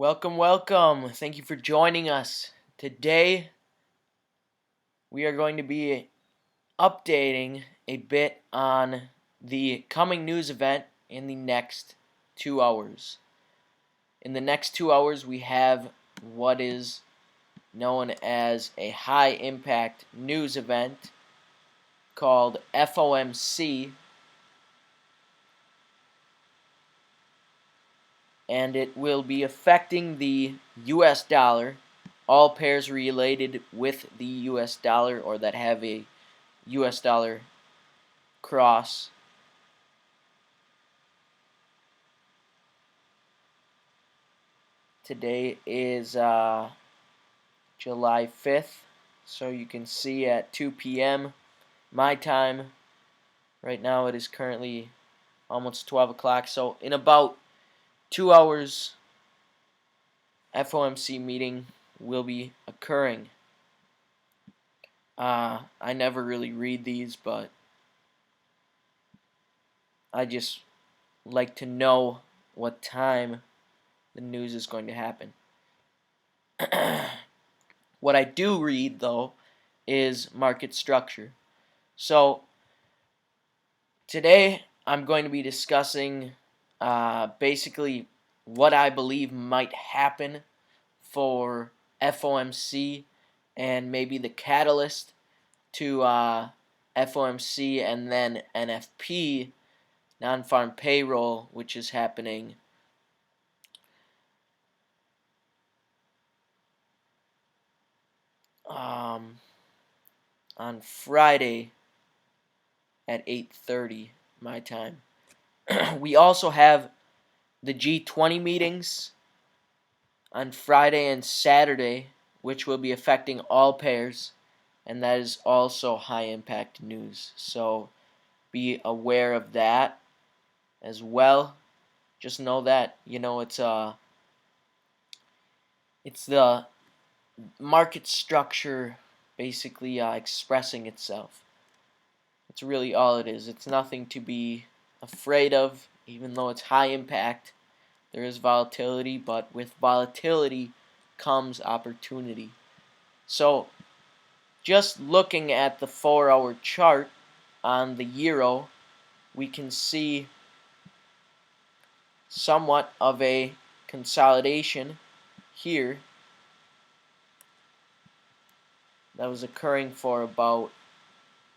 Welcome, welcome. Thank you for joining us. Today, we are going to be updating a bit on the coming news event in the next 2 hours. In the next 2 hours, we have what is known as a high impact news event called FOMC, and it will be affecting the US dollar, all pairs related with the US dollar or that have a US dollar cross. Today is July 5th, so you can see at 2 p.m. my time. Right now it is currently almost 12 o'clock, so in about 2 hours, FOMC meeting will be occurring. I never really read these, but I just like to know what time the news is going to happen. What I do read, though, is market structure. So today I'm going to be discussing basically what I believe might happen for FOMC and maybe the catalyst to FOMC and then NFP, non-farm payroll, which is happening on Friday at 8:30 my time. We also have the G20 meetings on Friday and Saturday, which will be affecting all pairs, and that is also high impact news. So be aware of that as well. Just know that it's the market structure basically expressing itself. That's really all it is. It's nothing to be afraid of, even though it's high impact. There is volatility, but with volatility comes opportunity. So just looking at the 4-hour chart on the euro, we can see somewhat of a consolidation here that was occurring for about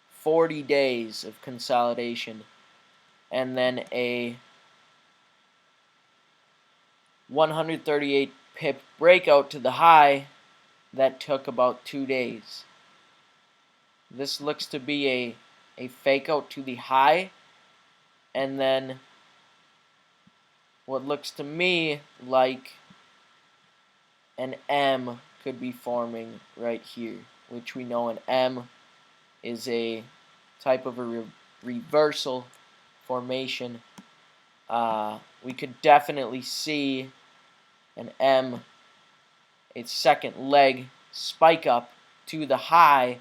40 days of consolidation, and then a 138 pip breakout to the high that took about 2 days. This looks to be a fake out to the high, and then what looks to me like an M could be forming right here, which we know an M is a type of a reversal formation. We could definitely see an M, its second leg, spike up to the high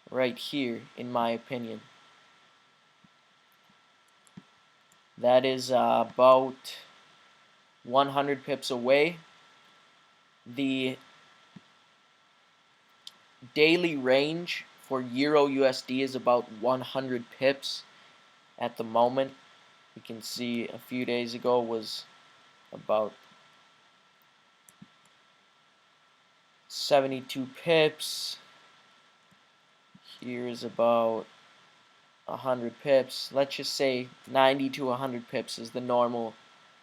right here, in my opinion. That is about 100 pips away. The daily range for Euro USD is about 100 pips at the moment. You can see a few days ago was about 72 pips. Here's about 100 pips. Let's just say 90 to 100 pips is the normal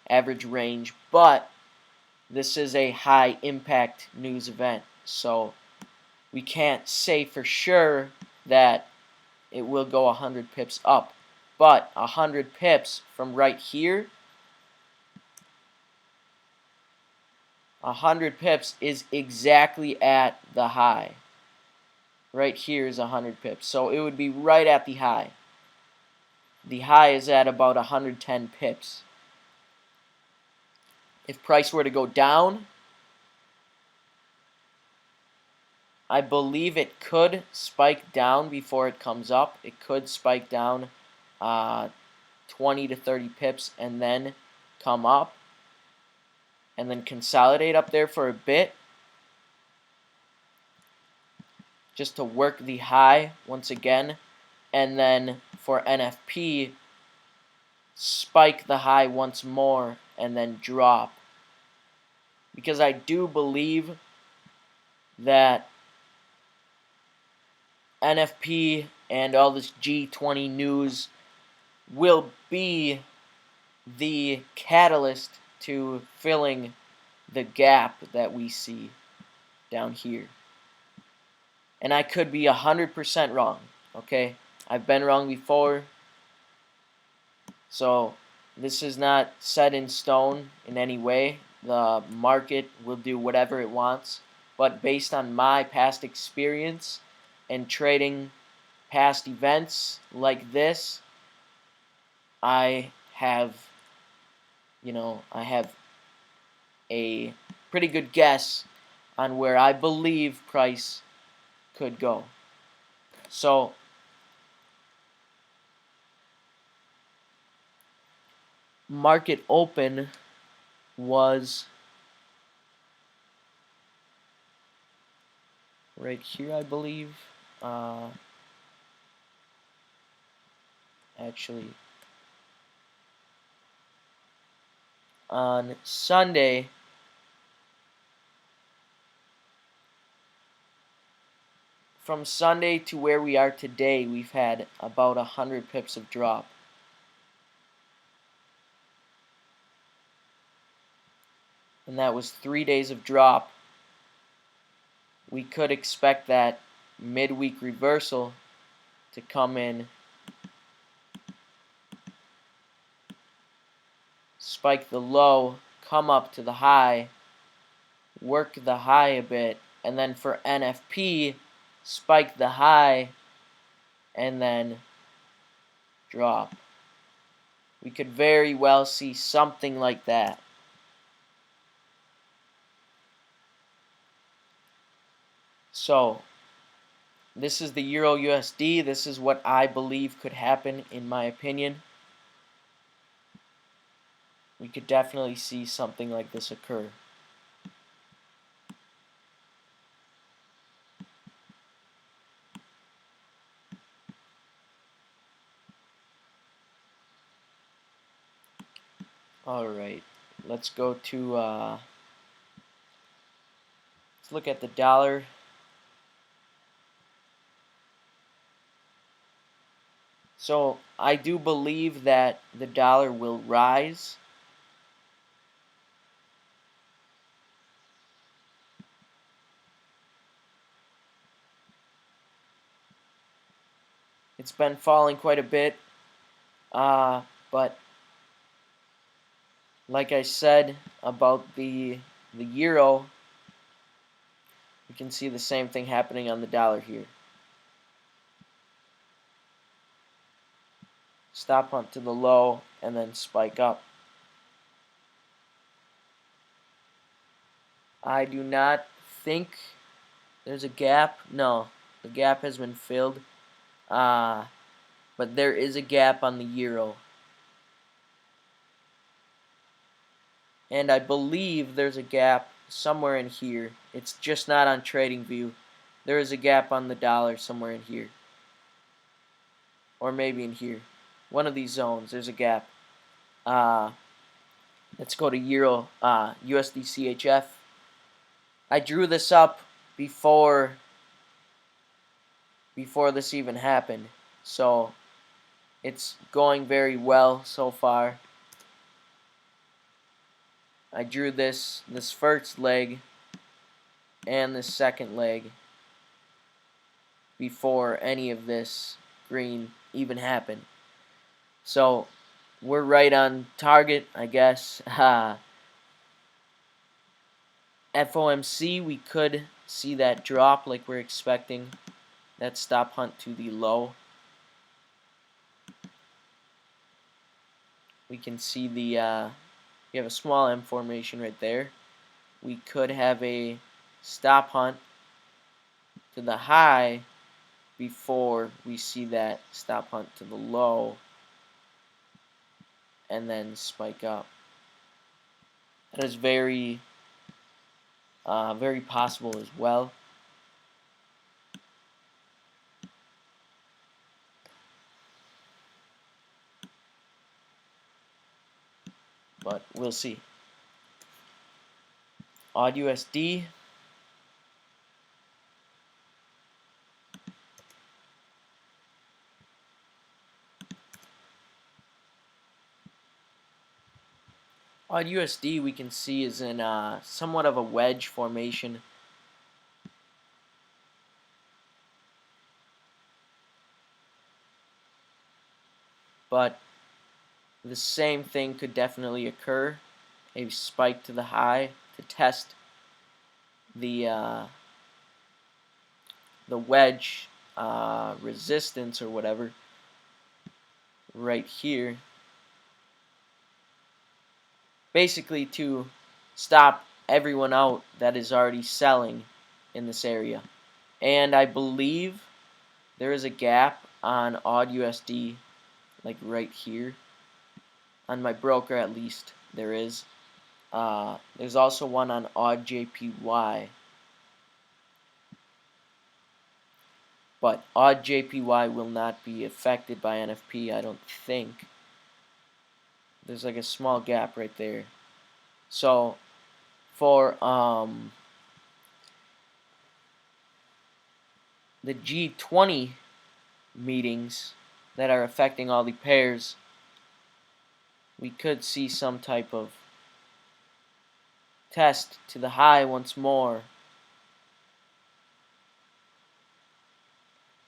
average range, but this is a high impact news event, so we can't say for sure that it will go 100 pips up, but 100 pips from right here, 100 pips is exactly at the high. Right here is 100 pips, so it would be right at the high. The high is at about 110 pips. If price were to go down, I believe it could spike down before it comes up. It could spike down 20 to 30 pips and then come up. and then consolidate up there for a bit just to work the high once again, and then for NFP spike the high once more and then drop, because I do believe that NFP and all this G20 news will be the catalyst to filling the gap that we see down here. And I could be 100% wrong, okay? I've been wrong before, so this is not set in stone in any way. The market will do whatever it wants, but based on my past experience and trading past events like this, I have a pretty good guess on where I believe price could go. So market open was right here, I believe. Actually, on Sunday, from Sunday to where we are today, we've had about 100 pips of drop. And that was 3 days of drop. We could expect that midweek reversal to come in, spike the low, come up to the high, work the high a bit, and then for NFP, spike the high, and then drop. We could very well see something like that. So, this is the Euro USD. This is what I believe could happen, in my opinion. We could definitely see something like this occur. Alright, let's go to, let's look at the dollar. So, I do believe that the dollar will rise. It's been falling quite a bit, but like I said about the euro, you can see the same thing happening on the dollar here. Stop hunt to the low and then spike up. I do not think there's a gap. No, the gap has been filled. But there is a gap on the euro. And I believe there's a gap somewhere in here. It's just not on TradingView. There is a gap on the dollar somewhere in here. Or maybe in here. One of these zones, there's a gap. Let's go to Euro, USD CHF. I drew this up before this even happened. So it's going very well so far. I drew this first leg and this second leg before any of this green even happened. So we're right on target, I guess. FOMC, we could see that drop like we're expecting. That stop hunt to the low. We can see we have a small M formation right there. We could have a stop hunt to the high before we see that stop hunt to the low and then spike up. That is very very possible as well. But we'll see. Odd USD. Odd USD we can see is in somewhat of a wedge formation. But the same thing could definitely occur. A spike to the high to test the wedge resistance or whatever right here, basically to stop everyone out that is already selling in this area. And I believe there is a gap on odd USD, like right here. On my broker, at least, there is. There's also one on odd JPY. But odd JPY will not be affected by NFP, I don't think. There's like a small gap right there. So for the G20 meetings that are affecting all the pairs, we could see some type of test to the high once more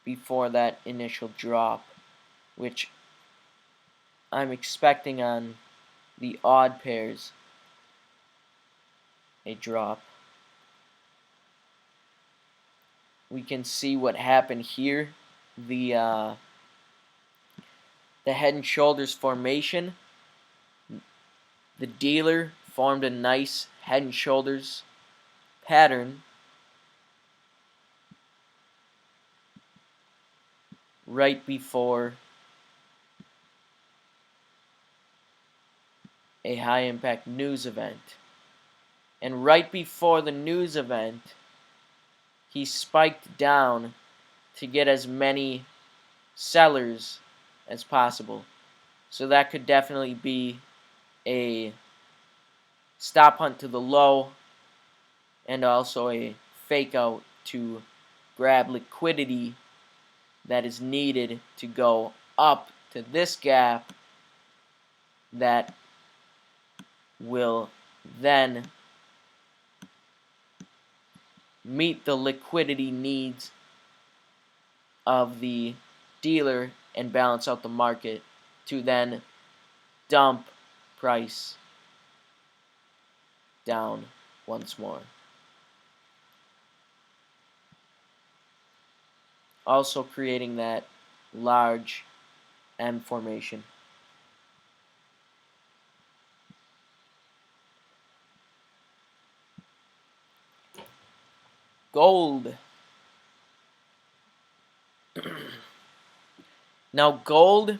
before that initial drop, which I'm expecting on the odd pairs, a drop. We can see what happened here. The head and shoulders formation. The dealer formed a nice head and shoulders pattern right before a high impact news event. And right before the news event, he spiked down to get as many sellers as possible. So that could definitely be a stop hunt to the low and also a fake out to grab liquidity that is needed to go up to this gap that will then meet the liquidity needs of the dealer and balance out the market to then dump price down once more. Also creating that large M formation. Gold. Now gold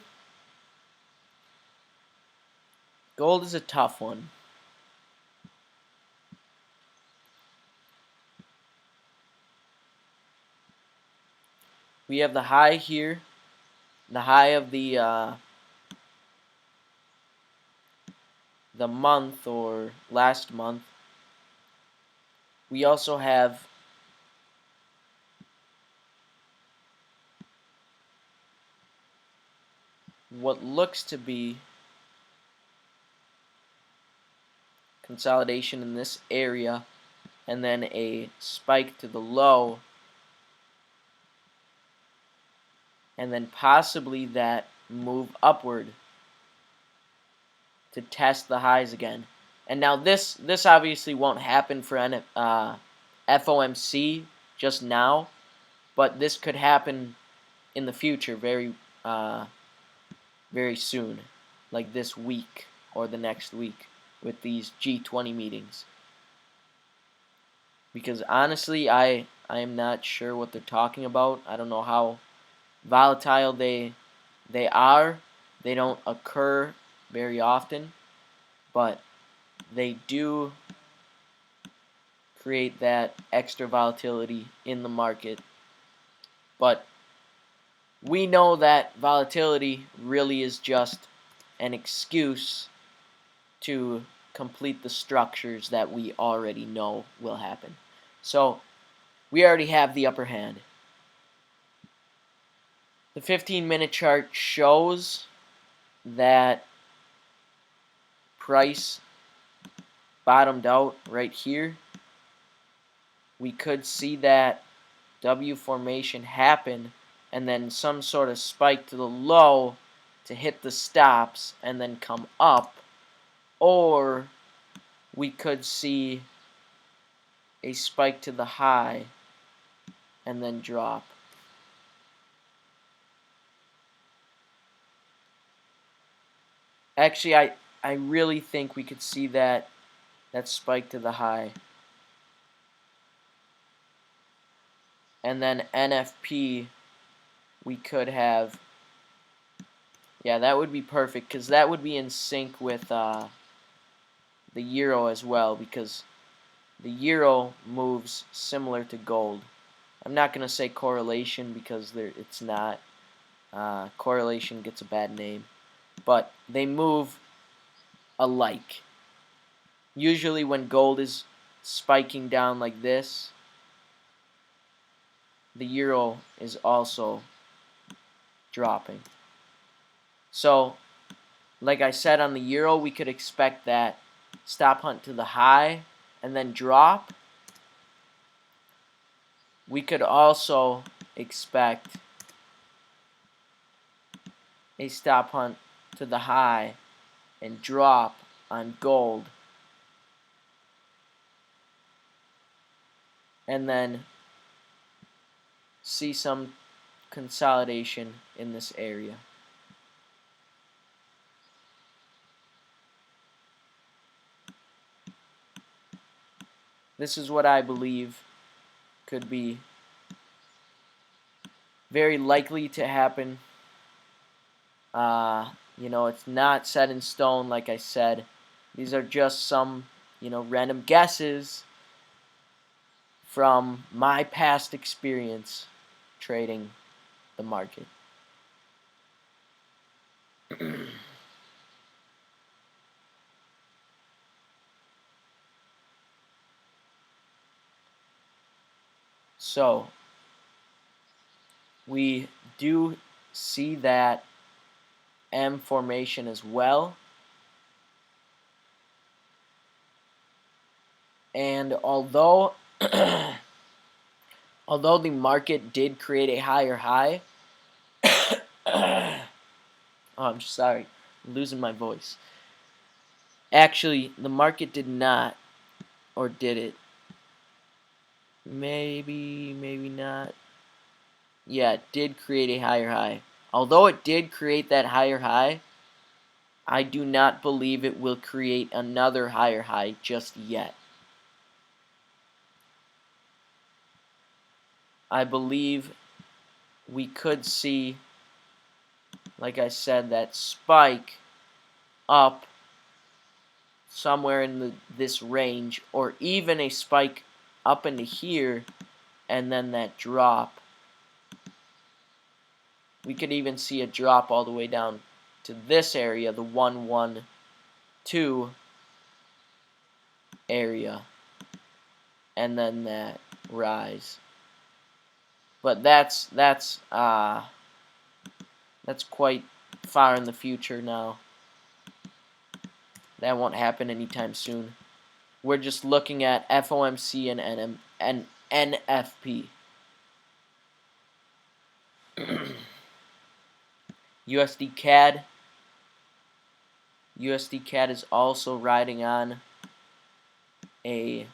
is a tough one. We have the high here, the high of the month or last month. We also have what looks to be consolidation in this area and then a spike to the low and then possibly that move upward to test the highs again. And now this obviously won't happen for FOMC just now, but this could happen in the future very soon, like this week or the next week with these G20 meetings. Because honestly, I am not sure what they're talking about. I don't know how volatile they are. They don't occur very often, but they do create that extra volatility in the market, but we know that volatility really is just an excuse to complete the structures that we already know will happen. So we already have the upper hand. The 15-minute chart shows that price bottomed out right here. We could see that W formation happen and then some sort of spike to the low to hit the stops and then come up, or we could see a spike to the high and then drop. Actually, I really think we could see that spike to the high. And then NFP, we could have, yeah, that would be perfect, because that would be in sync with the euro as well, because the euro moves similar to gold. I'm not going to say correlation because it's not. Correlation gets a bad name. But they move alike. Usually when gold is spiking down like this, the euro is also dropping. So, like I said, on the euro, we could expect that stop hunt to the high and then drop. We could also expect a stop hunt to the high and drop on gold, and then see some consolidation in this area. This is what I believe could be very likely to happen. It's not set in stone, like I said. These are just some, random guesses from my past experience trading the market. So, we do see that M formation as well. And although although the market did create a higher high, oh, I'm sorry, I'm losing my voice. Actually, the market did not, or did it? Maybe not. Yeah, it did create a higher high. Although it did create that higher high, I do not believe it will create another higher high just yet. I believe we could see, like I said, that spike up somewhere in this range, or even a spike up into here, and then that drop. We could even see a drop all the way down to this area, the 112 area, and then that rise. But that's quite far in the future now. That won't happen anytime soon. We're just looking at FOMC and NFP. USD CAD. USD CAD is also riding on a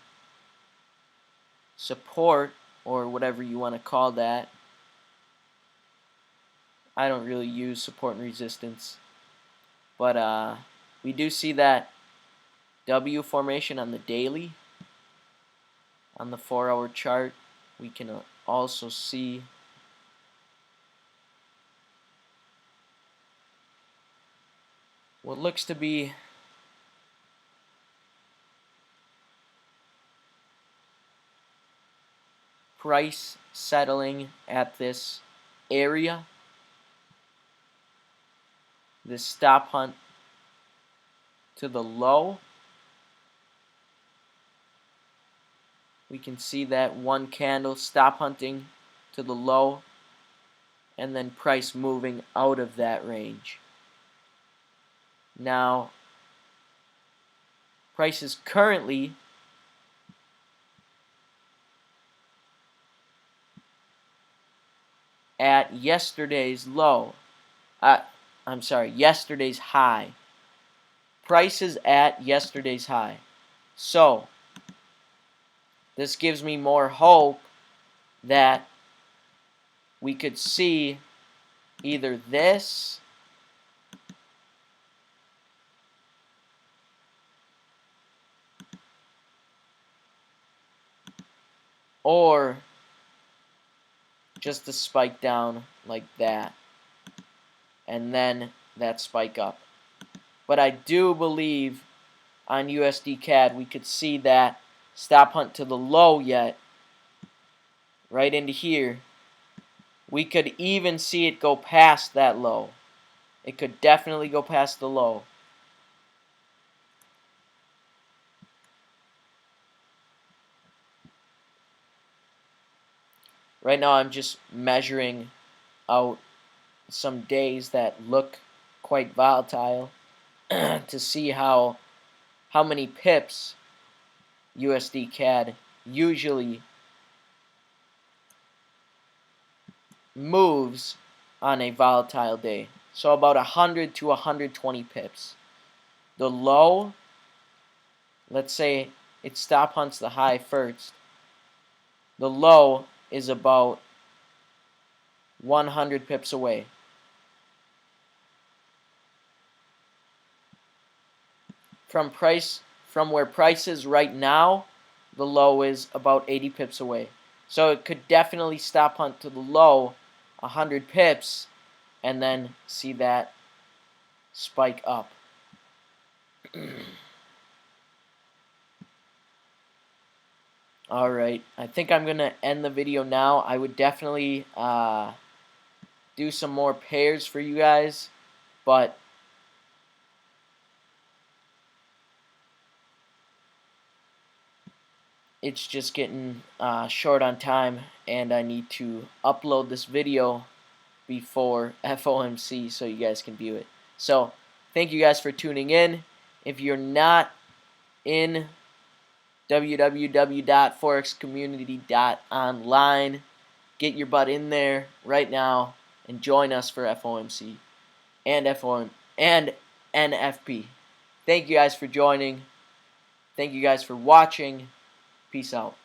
support, or whatever you want to call that. I don't really use support and resistance, but we do see that W formation on the daily. On the 4-hour chart, we can also see what looks to be price settling at this area, this stop hunt to the low. We can see that one candle stop hunting to the low, and then price moving out of that range. Now, price is currently at yesterday's low. Yesterday's high. Price is at yesterday's high. So, this gives me more hope that we could see either this or just a spike down like that, and then that spike up. But I do believe on USD CAD we could see that stop hunt to the low yet, right into here. We could even see it go past that low. It could definitely go past the low. Right now I'm just measuring out some days that look quite volatile to see how many pips USD CAD usually moves on a volatile day. So about 100 to 120 pips. The low, let's say it stop hunts the high first. The low is about 100 pips away. From where price is right now, the low is about 80 pips away. So it could definitely stop hunt to the low 100 pips and then see that spike up. Alright, I think I'm going to end the video now. I would definitely do some more pairs for you guys, but it's just getting short on time, and I need to upload this video before FOMC so you guys can view it. So, thank you guys for tuning in. If you're not in www.forexcommunity.online, get your butt in there right now and join us for FOMC and NFP. Thank you guys for joining. Thank you guys for watching. Peace out.